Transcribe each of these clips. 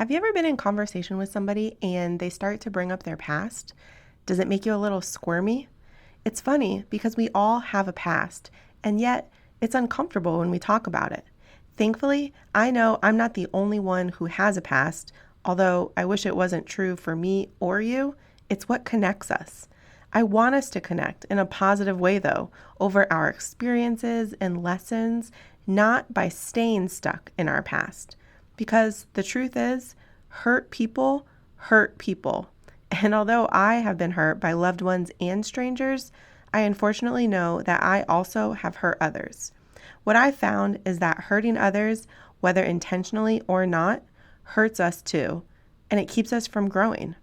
Have you ever been in conversation with somebody and they start to bring up their past? Does it make you a little squirmy? It's funny because we all have a past, and yet it's uncomfortable when we talk about it. Thankfully, I know I'm not the only one who has a past, although I wish it wasn't true for me or you. It's what connects us. I want us to connect in a positive way, though, over our experiences and lessons, not by staying stuck in our past. Because the truth is, hurt people hurt people. And although I have been hurt by loved ones and strangers, I unfortunately know that I also have hurt others. What I found is that hurting others, whether intentionally or not, hurts us too, and it keeps us from growing.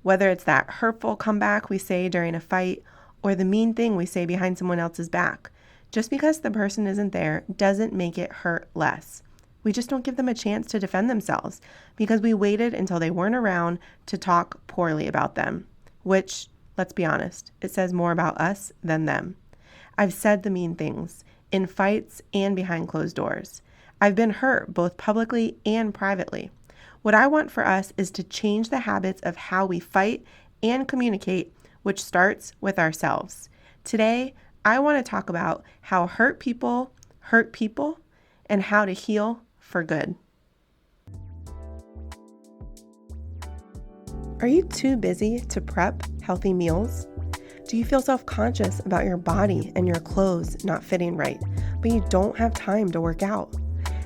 Whether it's that hurtful comeback we say during a fight or the mean thing we say behind someone else's back, just because the person isn't there doesn't make it hurt less. We just don't give them a chance to defend themselves because we waited until they weren't around to talk poorly about them, which, let's be honest, it says more about us than them. I've said the mean things in fights and behind closed doors. I've been hurt both publicly and privately. What I want for us is to change the habits of how we fight and communicate, which starts with ourselves. Today, I want to talk about how hurt people and how to heal for good. Are you too busy to prep healthy meals? Do you feel self-conscious about your body and your clothes not fitting right, but you don't have time to work out?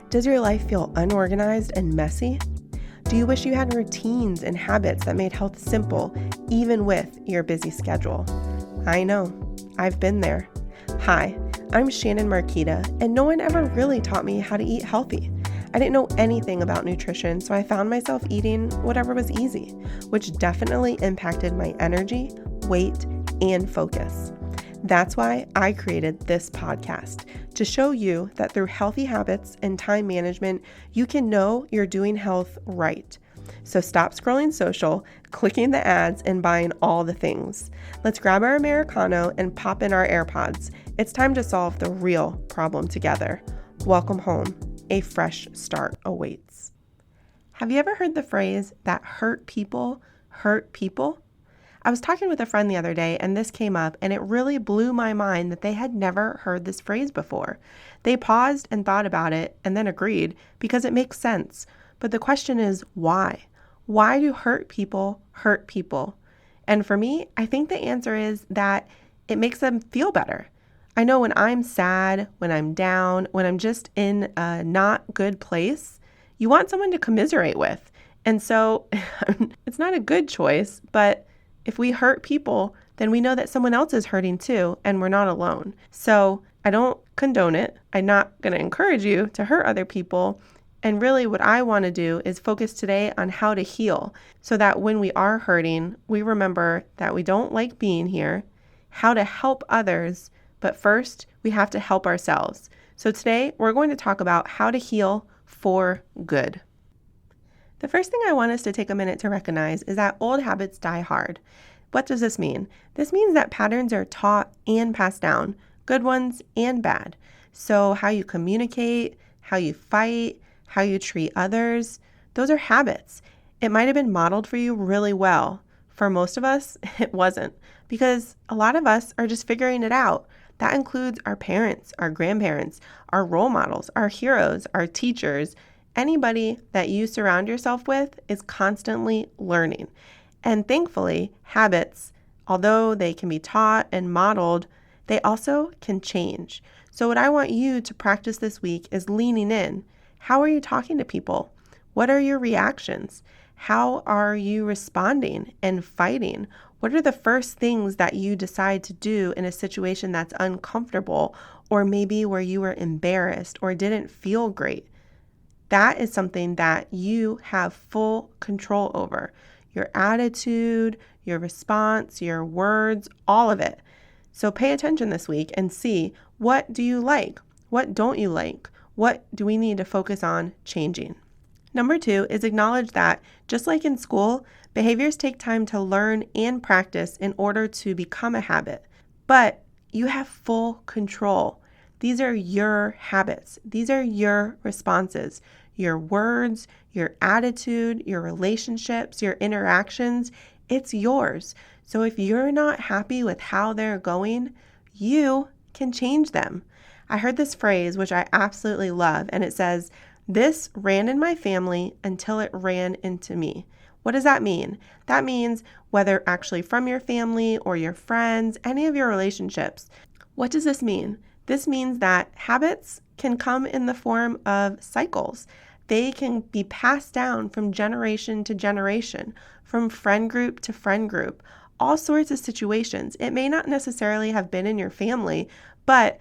Does your life feel unorganized and messy? Do you wish you had routines and habits that made health simple, even with your busy schedule? I know, I've been there. Hi, I'm Shan Marquita, and no one ever really taught me how to eat healthy. I didn't know anything about nutrition, so I found myself eating whatever was easy, which definitely impacted my energy, weight, and focus. That's why I created this podcast, to show you that through healthy habits and time management, you can know you're doing health right. So stop scrolling social, clicking the ads, and buying all the things. Let's grab our Americano and pop in our AirPods. It's time to solve the real problem together. Welcome home. A fresh start awaits. Have you ever heard the phrase that hurt people hurt people? I was talking with a friend the other day and this came up, and it really blew my mind that they had never heard this phrase before. They paused and thought about it and then agreed because it makes sense. But the question is why? Why do hurt people hurt people? And for me, I think the answer is that it makes them feel better. I know when I'm sad, when I'm down, when I'm just in a not good place, you want someone to commiserate with. And so it's not a good choice, but if we hurt people, then we know that someone else is hurting too, and we're not alone. So I don't condone it. I'm not going to encourage you to hurt other people. And really what I want to do is focus today on how to heal so that when we are hurting, we remember that we don't like being here, how to help others, but first we have to help ourselves. So today we're going to talk about how to heal for good. The first thing I want us to take a minute to recognize is that old habits die hard. What does this mean? This means that patterns are taught and passed down, good ones and bad. So how you communicate, how you fight, how you treat others, those are habits. It might have been modeled for you really well. For most of us, it wasn't, because a lot of us are just figuring it out. That includes our parents, our grandparents, our role models, our heroes, our teachers. Anybody that you surround yourself with is constantly learning. And thankfully, habits, although they can be taught and modeled, they also can change. So what I want you to practice this week is leaning in. How are you talking to people? What are your reactions? How are you responding and fighting? What are the first things that you decide to do in a situation that's uncomfortable, or maybe where you were embarrassed or didn't feel great? That is something that you have full control over. Your attitude, your response, your words, all of it. So pay attention this week and see, what do you like? What don't you like? What do we need to focus on changing? Number 2 is acknowledge that, just like in school, behaviors take time to learn and practice in order to become a habit. But you have full control. These are your habits. These are your responses. your words, your attitude, your relationships, your interactions. It's yours. So if you're not happy with how they're going, you can change them. I heard this phrase, which I absolutely love, and it says, "This ran in my family until it ran into me." What does that mean? That means whether actually from your family or your friends, any of your relationships. What does this mean? This means that habits can come in the form of cycles. They can be passed down from generation to generation, from friend group to friend group, all sorts of situations. It may not necessarily have been in your family, but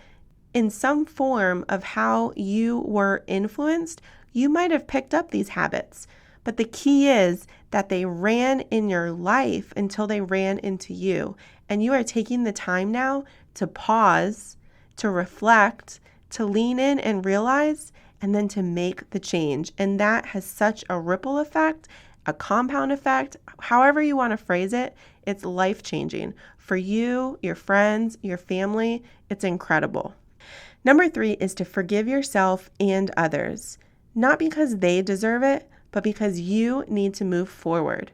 in some form of how you were influenced, you might have picked up these habits. But the key is that they ran in your life until they ran into you. And you are taking the time now to pause, to reflect, to lean in and realize, and then to make the change. And that has such a ripple effect, a compound effect, however you want to phrase it. It's life-changing for you, your friends, your family. It's incredible. Number 3 is to forgive yourself and others, not because they deserve it, but because you need to move forward.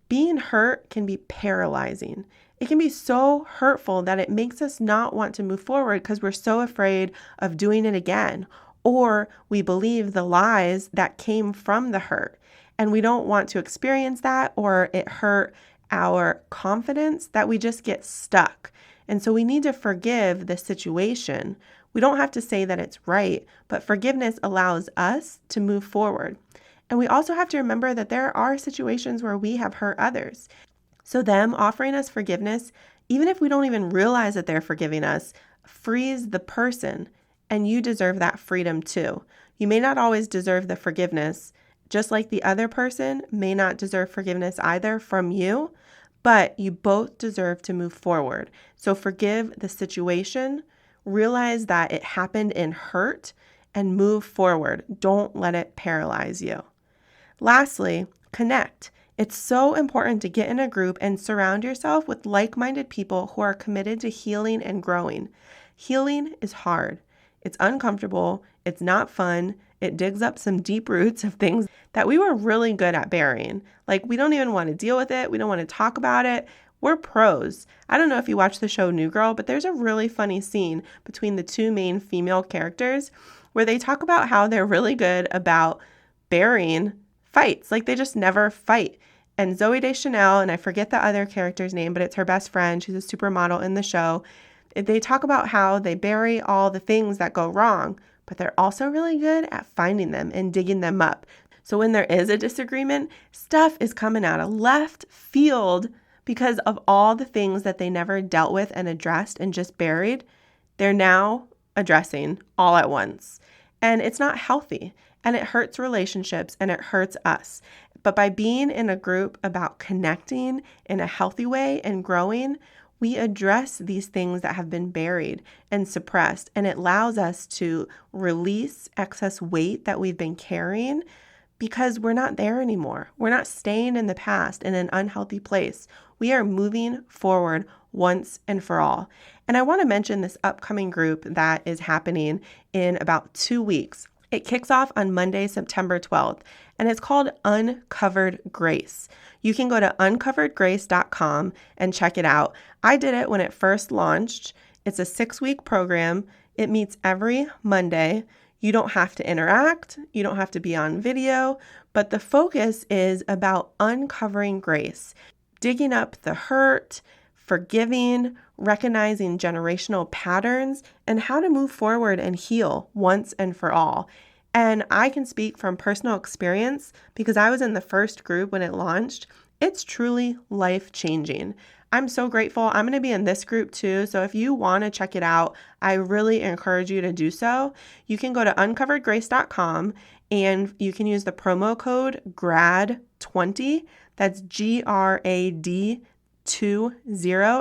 Being hurt can be paralyzing. It can be so hurtful that it makes us not want to move forward because we're so afraid of doing it again, or we believe the lies that came from the hurt, and we don't want to experience that, or it hurt our confidence that we just get stuck. And so we need to forgive the situation. We don't have to say that it's right, but forgiveness allows us to move forward. And we also have to remember that there are situations where we have hurt others. So them offering us forgiveness, even if we don't even realize that they're forgiving us, frees the person, and you deserve that freedom too. You may not always deserve the forgiveness, just like the other person may not deserve forgiveness either from you, but you both deserve to move forward. So forgive the situation, realize that it happened in hurt, and move forward. Don't let it paralyze you. Lastly, connect. It's so important to get in a group and surround yourself with like-minded people who are committed to healing and growing. Healing is hard. It's uncomfortable. It's not fun. It digs up some deep roots of things that we were really good at burying. Like, we don't even want to deal with it. We don't want to talk about it. We're pros. I don't know if you watch the show New Girl, but there's a really funny scene between the two main female characters where they talk about how they're really good about burying fights. Like, they just never fight. And Zooey Deschanel, and I forget the other character's name, but it's her best friend. She's a supermodel in the show. They talk about how they bury all the things that go wrong, but they're also really good at finding them and digging them up. So when there is a disagreement, stuff is coming out of left field because of all the things that they never dealt with and addressed and just buried. They're now addressing all at once. And it's not healthy, and it hurts relationships, and it hurts us. But by being in a group about connecting in a healthy way and growing, we address these things that have been buried and suppressed, and it allows us to release excess weight that we've been carrying because we're not there anymore. We're not staying in the past in an unhealthy place. We are moving forward once and for all. And I want to mention this upcoming group that is happening in about 2 weeks. It kicks off on Monday, September 12th, and it's called Uncovered Grace. You can go to uncoveredgrace.com and check it out. I did it when it first launched. It's a 6-week program. It meets every Monday. You don't have to interact. You don't have to be on video, but the focus is about uncovering grace, digging up the hurt, forgiving, recognizing generational patterns, and how to move forward and heal once and for all. And I can speak from personal experience because I was in the first group when it launched. It's truly life-changing. I'm so grateful. I'm going to be in this group too. So if you want to check it out, I really encourage you to do so. You can go to uncoveredgrace.com and you can use the promo code GRAD20. That's GRAD20,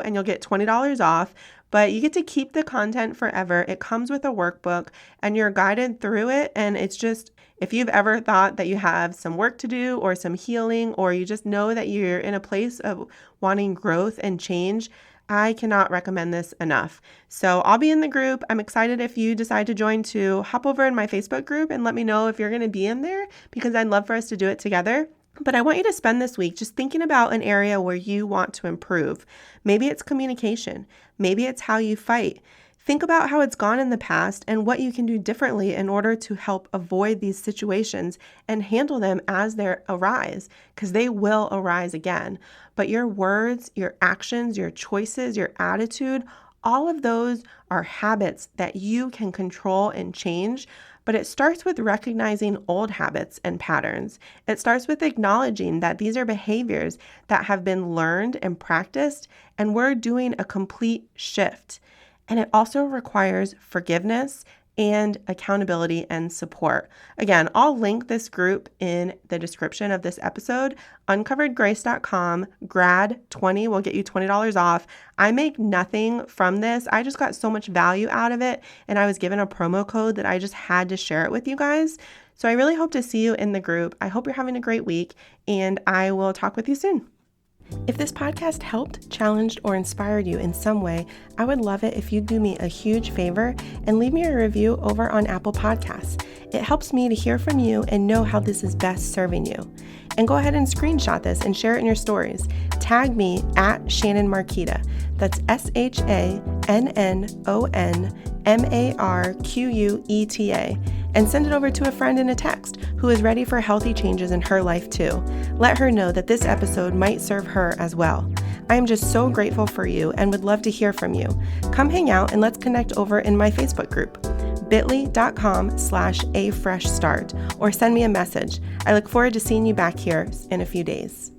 and you'll get $20 off. But you get to keep the content forever. It comes with a workbook and you're guided through it. And it's just, if you've ever thought that you have some work to do or some healing, or you just know that you're in a place of wanting growth and change, I cannot recommend this enough. So I'll be in the group. I'm excited if you decide to join to hop over in my Facebook group and let me know if you're going to be in there, because I'd love for us to do it together. But I want you to spend this week just thinking about an area where you want to improve. Maybe it's communication. Maybe it's how you fight. Think about how it's gone in the past and what you can do differently in order to help avoid these situations and handle them as they arise, because they will arise again. But your words, your actions, your choices, your attitude, all of those are habits that you can control and change. But it starts with recognizing old habits and patterns. It starts with acknowledging that these are behaviors that have been learned and practiced, and we're doing a complete shift. And it also requires forgiveness and accountability and support. Again, I'll link this group in the description of this episode. uncoveredgrace.com, grad20 will get you $20 off. I make nothing from this. I just got so much value out of it, and I was given a promo code that I just had to share it with you guys. So I really hope to see you in the group. I hope you're having a great week, and I will talk with you soon. If this podcast helped, challenged, or inspired you in some way, I would love it if you'd do me a huge favor and leave me a review over on Apple Podcasts. It helps me to hear from you and know how this is best serving you. And go ahead and screenshot this and share it in your stories. Tag me at Shannon Marquita. That's SHANNONMARQUETA. And send it over to a friend in a text who is ready for healthy changes in her life too. Let her know that this episode might serve her as well. I am just so grateful for you and would love to hear from you. Come hang out and let's connect over in my Facebook group, bit.ly.com/afreshstart, or send me a message. I look forward to seeing you back here in a few days.